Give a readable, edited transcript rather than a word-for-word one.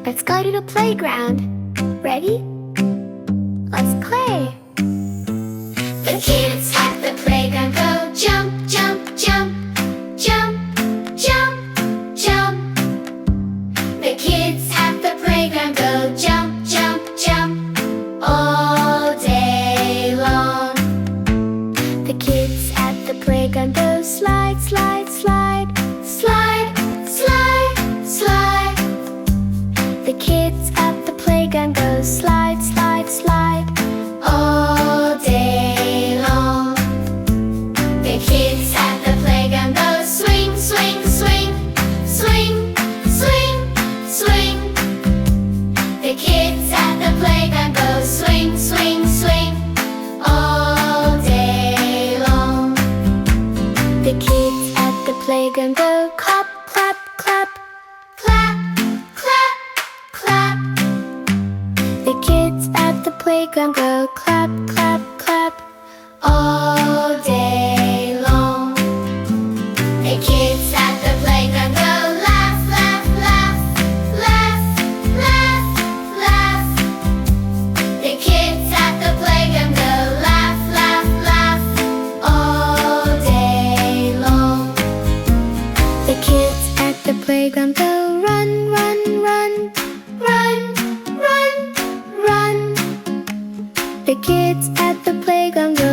Let's go to the playground. Ready? Let's play. The kids at the playground go jump, jump, jump, jump, jump, jump. The kids at the playground go jump, jump, jump all day long. The kids at the playground go slide, slide, slide, slide, slide, slide. The kids at the playground go slide, slide, slide all day long. The kids at the playground go swing, swing, swing, swing, swing, swing. The kids at the playground go swing, swing, swing all day long. The kids at the playground go clap, clap, clap, clap, clap, clap. The kids at the playground go clap, clap, clap all day long. The kids at the playground go laugh, laugh, laugh, laugh, laugh, laugh. The kids at the playground go laugh, laugh, laugh all day long. The kids at the playground go run, run, run, run, run, run. The kids at the playground go